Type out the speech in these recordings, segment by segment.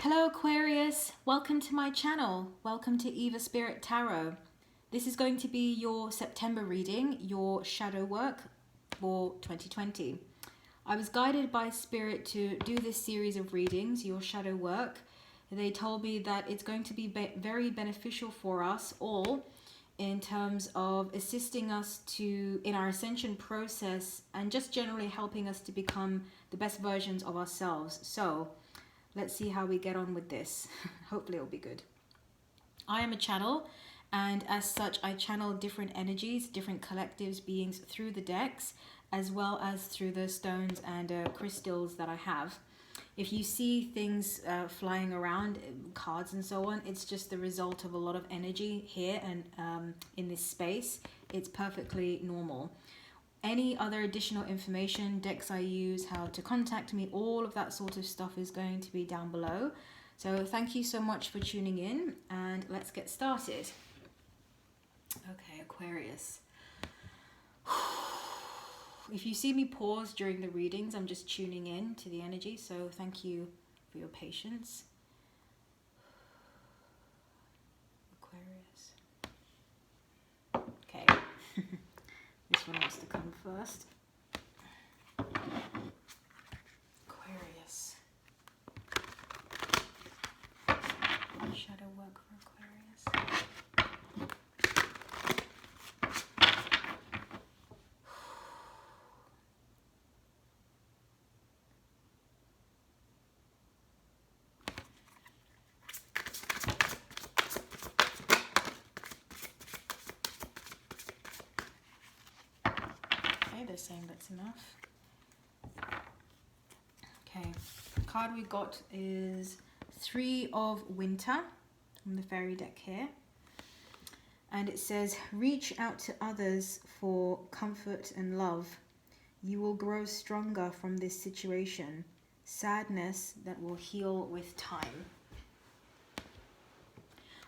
Hello Aquarius, welcome to my channel. Welcome to Eva Spirit Tarot. This is going to be your September reading, your shadow work for 2020. I was guided by Spirit to do this series of readings, your shadow work. They told me that it's going to be very beneficial for us all in terms of assisting us in our ascension process and just generally helping us to become the best versions of ourselves. So let's see how we get on with this. Hopefully it'll be good. I am a channel, and as such I channel different energies, different collectives, beings through the decks, as well as through the stones and crystals that I have. If you see things flying around, cards and so on, it's just the result of a lot of energy here and in this space. It's perfectly normal. Any other additional information, decks I use, how to contact me, all of that sort of stuff is going to be down below. So thank you so much for tuning in, and let's get started. Okay, Aquarius. If you see me pause during the readings, I'm just tuning in to the energy, so thank you for your patience. Aquarius. Okay. This one wants to come first. Aquarius. Shadow work for Aquarius. They're saying that's enough. Okay, the card we got is 3 of Winter on the fairy deck here, and it says, reach out to others for comfort and love. You will grow stronger from this situation. Sadness that will heal with time.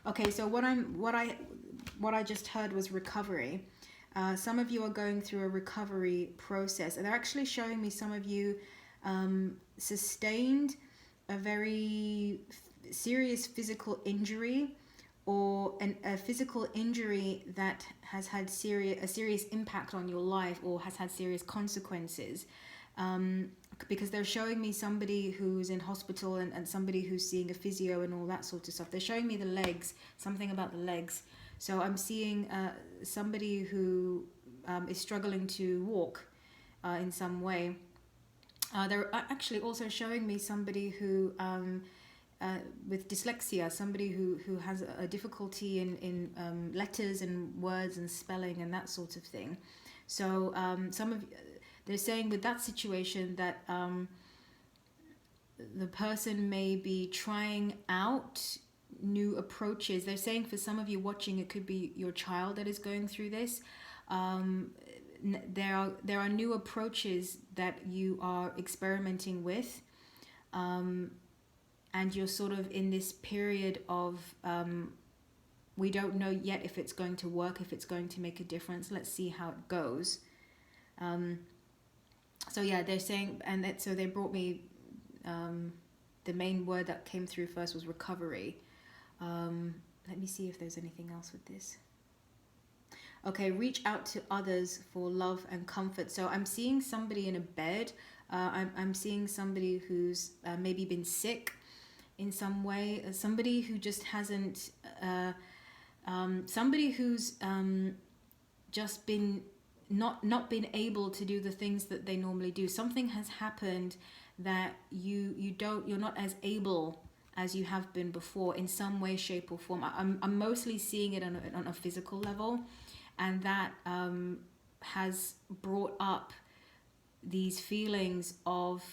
Okay, so what I just heard was recovery. Some of you are going through a recovery process, and they're actually showing me some of you sustained a very serious physical injury, or a physical injury that has had a serious impact on your life, or has had serious consequences. Because they're showing me somebody who's in hospital and somebody who's seeing a physio and all that sort of stuff. They're showing me the legs, something about the legs. So I'm seeing somebody who is struggling to walk in some way. They're actually also showing me somebody who, with dyslexia, somebody who has a difficulty in letters and words and spelling and that sort of thing. So they're saying with that situation that the person may be trying out new approaches. They're saying for some of you watching, it could be your child that is going through this. There are new approaches that you are experimenting with, and you're sort of in this period of we don't know yet if it's going to work, if it's going to make a difference. Let's see how it goes. So yeah, they're saying, and so they brought me the main word that came through first was recovery. Let me see if there's anything else with this. Okay, reach out to others for love and comfort. So I'm seeing somebody in a bed. I'm seeing somebody who's maybe been sick in some way. Somebody who just hasn't, somebody who's just been not been able to do the things that they normally do. Something has happened that you're not as able as you have been before in some way, shape or form. I'm mostly seeing it on a physical level, and that has brought up these feelings of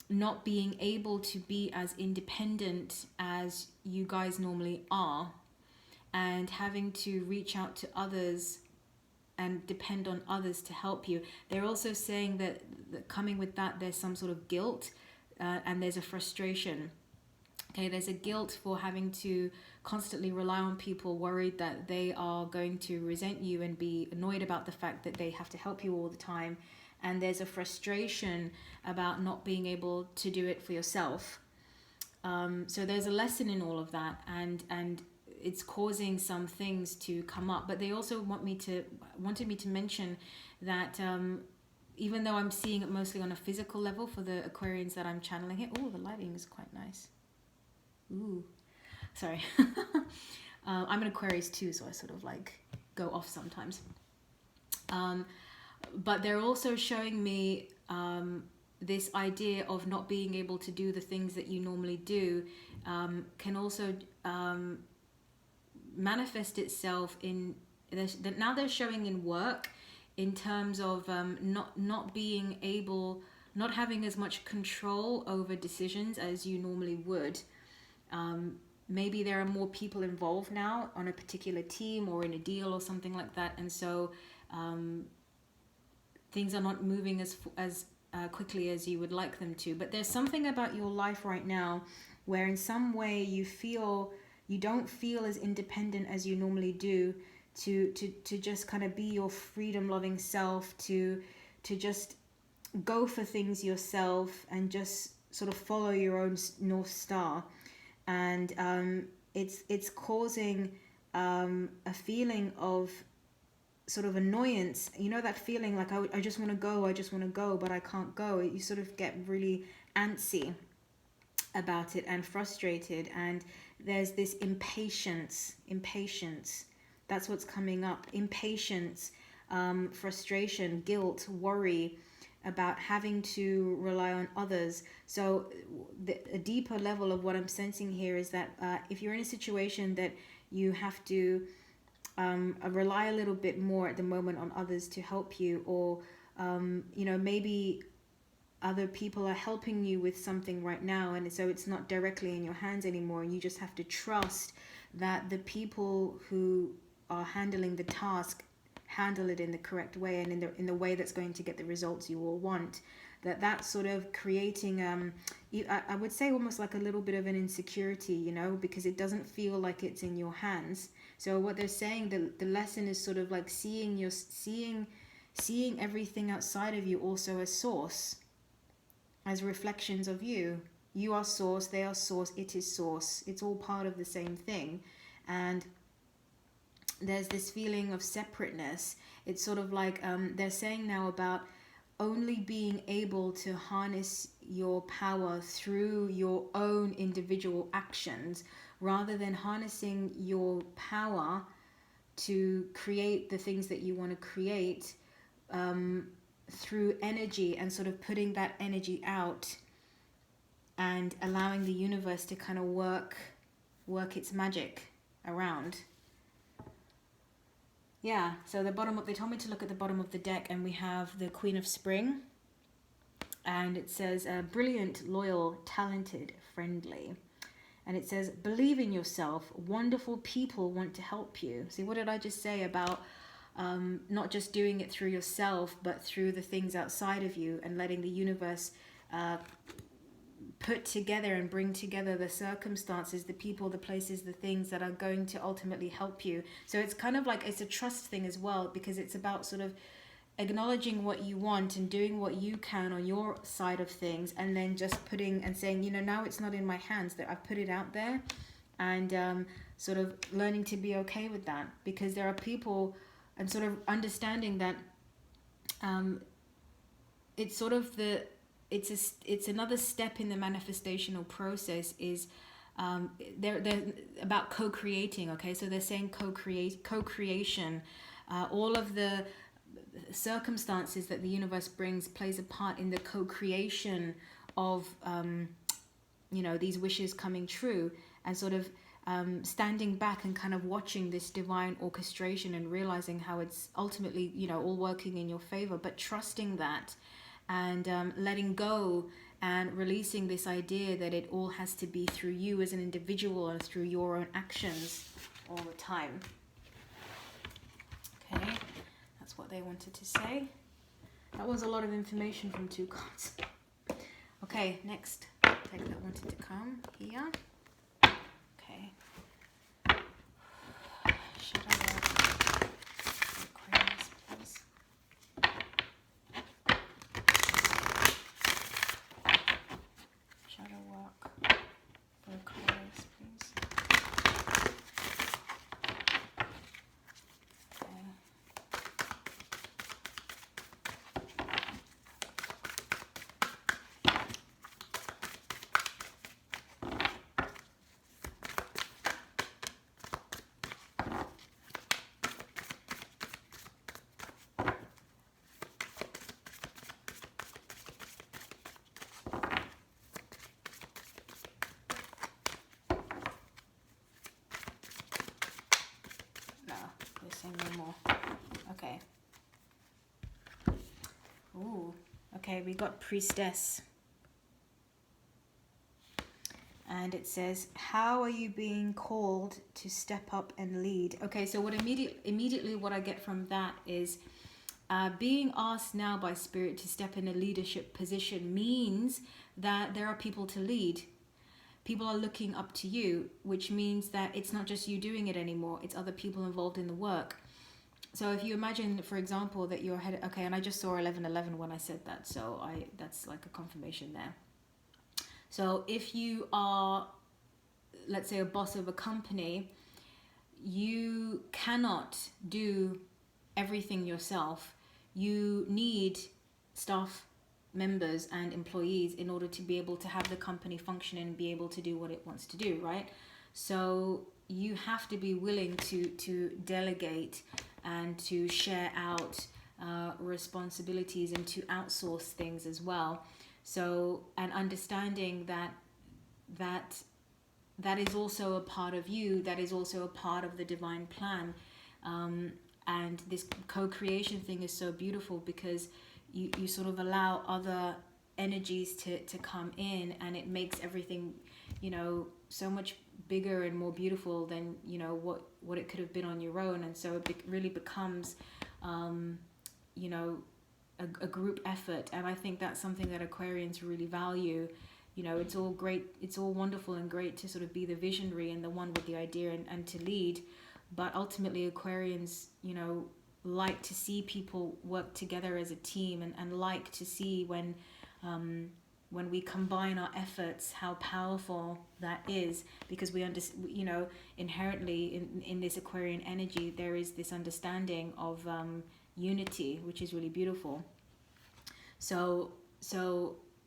not being able to be as independent as you guys normally are, and having to reach out to others and depend on others to help you. They're also saying that coming with that, there's some sort of guilt, and there's a frustration. Okay, there's a guilt for having to constantly rely on people, worried that they are going to resent you and be annoyed about the fact that they have to help you all the time, and there's a frustration about not being able to do it for yourself. So there's a lesson in all of that, and it's causing some things to come up. But they also wanted me to mention that even though I'm seeing it mostly on a physical level for the Aquarians that I'm channeling here. Oh, the lighting is quite nice. Ooh, sorry. I'm an Aquarius too, so I sort of like go off sometimes. But they're also showing me this idea of not being able to do the things that you normally do can also manifest itself in, now they're showing in work, in terms of not being able, not having as much control over decisions as you normally would. Maybe there are more people involved now on a particular team or in a deal or something like that, and so things are not moving as quickly as you would like them to. But there's something about your life right now where in some way you don't feel as independent as you normally do, to just kind of be your freedom loving self, to just go for things yourself and just sort of follow your own North Star. And it's causing a feeling of sort of annoyance. You know that feeling like I just want to go, but I can't go. You sort of get really antsy about it and frustrated, and there's this impatience. That's what's coming up. Impatience, frustration, guilt, worry about having to rely on others. So a deeper level of what I'm sensing here is that if you're in a situation that you have to rely a little bit more at the moment on others to help you, or maybe other people are helping you with something right now, and so it's not directly in your hands anymore, and you just have to trust that the people who are handling the task handle it in the correct way and in the way that's going to get the results you all want. That's sort of creating I would say almost like a little bit of an insecurity, because it doesn't feel like it's in your hands. So what they're saying, the lesson is sort of like seeing everything outside of you also as source, as reflections of you. You are source, they are source, it is source. It's all part of the same thing. And there's this feeling of separateness. It's sort of like they're saying now about only being able to harness your power through your own individual actions, rather than harnessing your power to create the things that you want to create through energy, and sort of putting that energy out and allowing the universe to kind of work its magic around. Yeah, so they told me to look at the bottom of the deck, and we have the Queen of Spring, and it says brilliant, loyal, talented, friendly. And it says, believe in yourself, wonderful people want to help you. See, what did I just say about not just doing it through yourself, but through the things outside of you, and letting the universe put together and bring together the circumstances, the people, the places, the things that are going to ultimately help you. So it's kind of like, it's a trust thing as well, because it's about sort of acknowledging what you want and doing what you can on your side of things, and then just putting and saying, now it's not in my hands, that I've put it out there, and sort of learning to be okay with that, because there are people, and sort of understanding that it's sort of it's another step in the manifestational process, is they're about co-creating. Okay, so they're saying co-creation. All of the circumstances that the universe brings plays a part in the co-creation of these wishes coming true, and sort of standing back and kind of watching this divine orchestration and realizing how it's ultimately all working in your favor, but trusting that, and letting go and releasing this idea that it all has to be through you as an individual and through your own actions all the time. Okay, that's what they wanted to say. That was a lot of information from two cards. Okay, next take that wanted to come here. Okay. Shadow Aquarius, please. Okay, we got Priestess. And it says, how are you being called to step up and lead? Okay, so what immediately what I get from that is being asked now by Spirit to step in a leadership position means that there are people to lead. People are looking up to you, which means that it's not just you doing it anymore. It's other people involved in the work. So if you imagine, for example, that you're head, okay, and I just saw 1111 when I said that, so that's like a confirmation there. So if you are, let's say, a boss of a company, you cannot do everything yourself. You need staff members and employees in order to be able to have the company function and be able to do what it wants to do, right? So you have to be willing to delegate and to share out responsibilities and to outsource things as well. So, and understanding that is also a part of you, that is also a part of the divine plan. And this co-creation thing is so beautiful because you sort of allow other energies to come in, and it makes everything, so much bigger and more beautiful than, what it could have been on your own. And so it really becomes, a group effort. And I think that's something that Aquarians really value. It's all great, it's all wonderful and great to sort of be the visionary and the one with the idea and to lead. But ultimately Aquarians, like to see people work together as a team, and like to see when we combine our efforts, how powerful that is, because we understand, inherently in this Aquarian energy, there is this understanding of unity, which is really beautiful. So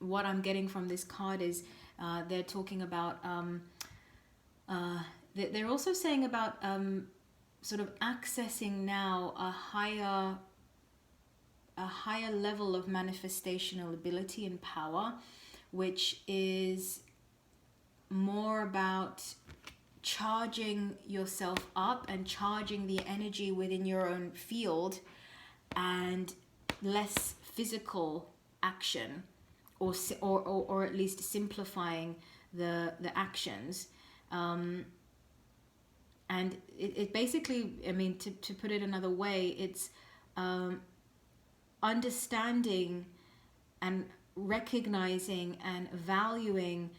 what I'm getting from this card is they're talking about they're also saying about sort of accessing now a higher level of manifestational ability and power, which is more about charging yourself up and charging the energy within your own field, and less physical action, or at least simplifying the actions. And it basically, I mean, to put it another way, it's understanding and recognizing and valuing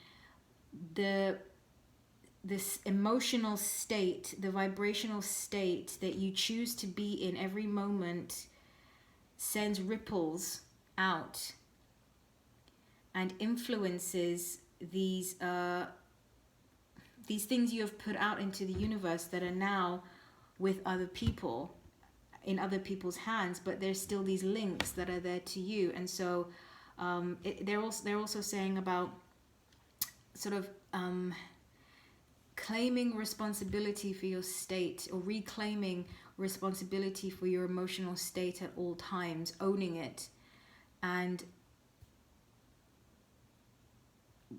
this emotional state, the vibrational state that you choose to be in every moment, sends ripples out and influences these things you have put out into the universe that are now with other people, in other people's hands, but there's still these links that are there to you. And so they're also saying about sort of claiming responsibility for your state, or reclaiming responsibility for your emotional state at all times, owning it. And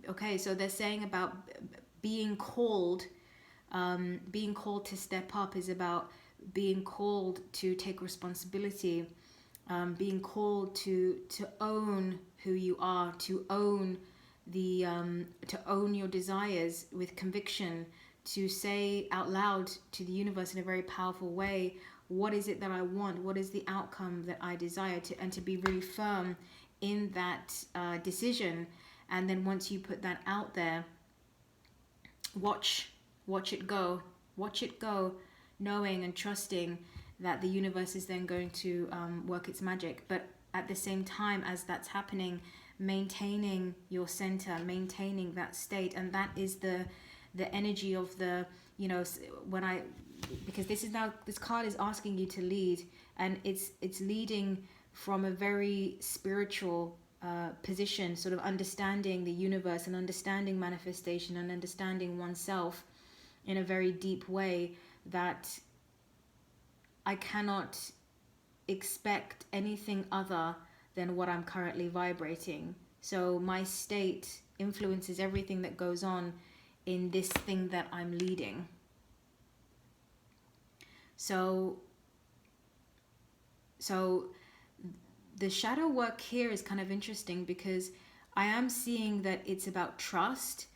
okay, so they're saying about being called to step up is about being called to take responsibility, being called to own who you are, to own to own your desires with conviction, to say out loud to the universe in a very powerful way, what is it that I want, what is the outcome that I desire, and to be really firm in that decision. And then once you put that out there, watch it go, knowing and trusting that the universe is then going to work its magic. But at the same time as that's happening, maintaining your center, maintaining that state. And that is the energy of the, because this card is asking you to lead, and it's leading from a very spiritual position, sort of understanding the universe and understanding manifestation and understanding oneself in a very deep way, that I cannot expect anything other than what I'm currently vibrating. So my state influences everything that goes on in this thing that I'm leading. So the shadow work here is kind of interesting because I am seeing that it's about trust.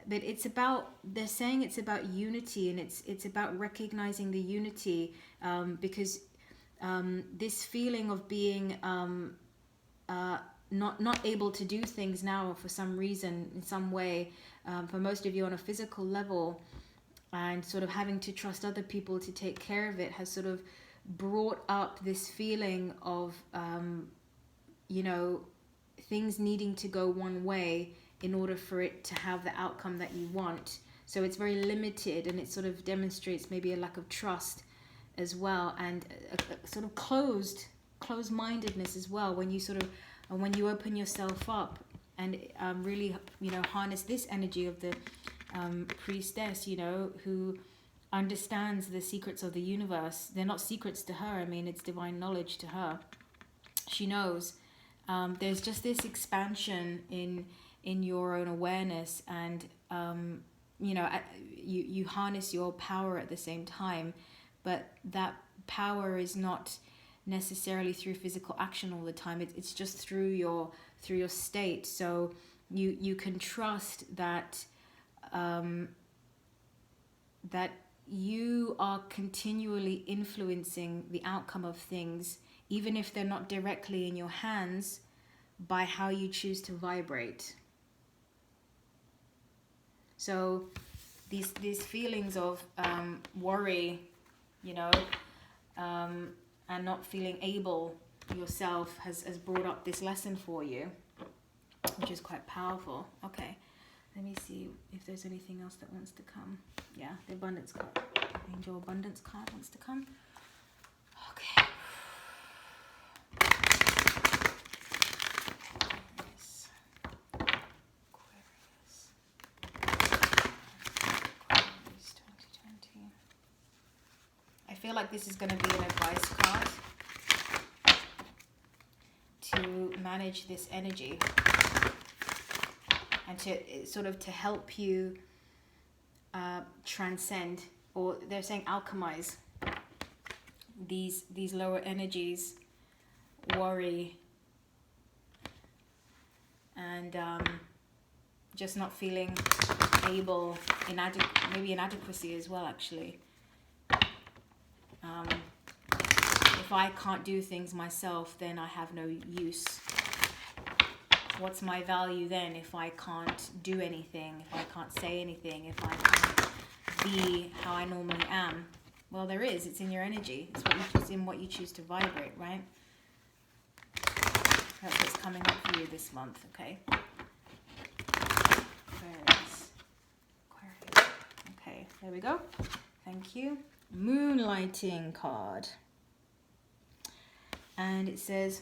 But it's about, they're saying it's about unity, and it's about recognizing the unity, because this feeling of being not able to do things now for some reason, in some way, for most of you on a physical level, and sort of having to trust other people to take care of it, has sort of brought up this feeling of you know, things needing to go one way in order for it to have the outcome that you want. So it's very limited, and it sort of demonstrates maybe a lack of trust as well, and a sort of closed-mindedness as well, when you sort of, when you open yourself up and really, you know, harness this energy of the priestess, you know, who understands the secrets of the universe. They're not secrets to her. I mean, it's divine knowledge to her. She knows. There's just this expansion in your own awareness, and you know, you harness your power at the same time, but that power is not necessarily through physical action all the time. It's just through your state. So you can trust that that you are continually influencing the outcome of things, even if they're not directly in your hands, by how you choose to vibrate. So these feelings of worry, you know, and not feeling able yourself has brought up this lesson for you, which is quite powerful. Okay, let me see if there's anything else that wants to come. Yeah, the abundance card, angel abundance card wants to come. Okay. Aquarius 2020. I feel like this is going to be an advice card to manage this energy, and to sort of to help you transcend, or they're saying alchemize these lower energies, worry, and just not feeling able, maybe inadequacy as well, actually. If I can't do things myself, then I have no use. What's my value then if I can't do anything, if I can't say anything, if I can't be how I normally am? Well, there is. It's in your energy. It's in what you choose to vibrate, right? That's what's coming up for you this month, okay? Aquarius. Okay, there we go. Thank you. Moonlighting card. And it says,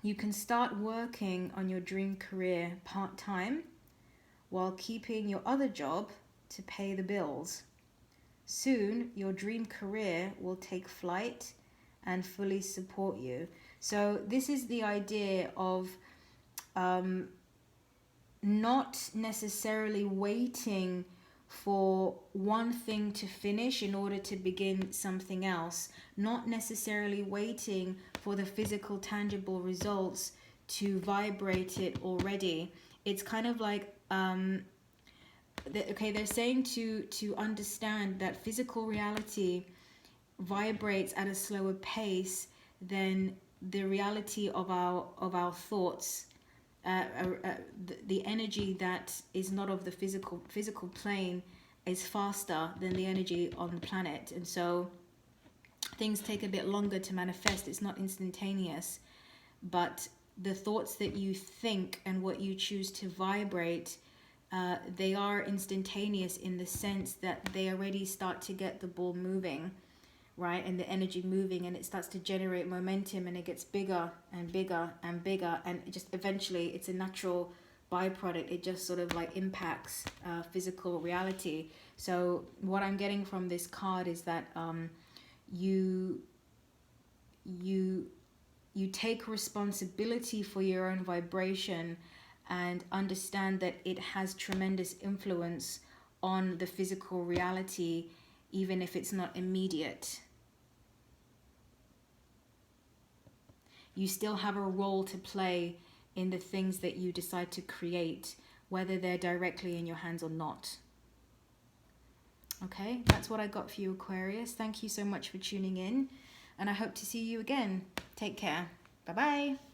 you can start working on your dream career part-time while keeping your other job to pay the bills. Soon, your dream career will take flight and fully support you. So this is the idea of not necessarily waiting for one thing to finish in order to begin something else, not necessarily waiting for the physical, tangible results to vibrate it already. It's kind of like, they're saying to understand that physical reality vibrates at a slower pace than the reality of our thoughts. The energy that is not of the physical plane is faster than the energy on the planet, and so things take a bit longer to manifest. It's not instantaneous, but the thoughts that you think and what you choose to vibrate, they are instantaneous in the sense that they already start to get the ball moving, right? And the energy moving, and it starts to generate momentum, and it gets bigger and bigger and bigger, and it just eventually, it's a natural byproduct. It just sort of like impacts physical reality. So what I'm getting from this card is that you take responsibility for your own vibration, and understand that it has tremendous influence on the physical reality, even if it's not immediate. You still have a role to play in the things that you decide to create, whether they're directly in your hands or not. Okay, that's what I got for you, Aquarius. Thank you so much for tuning in, and I hope to see you again. Take care. Bye-bye.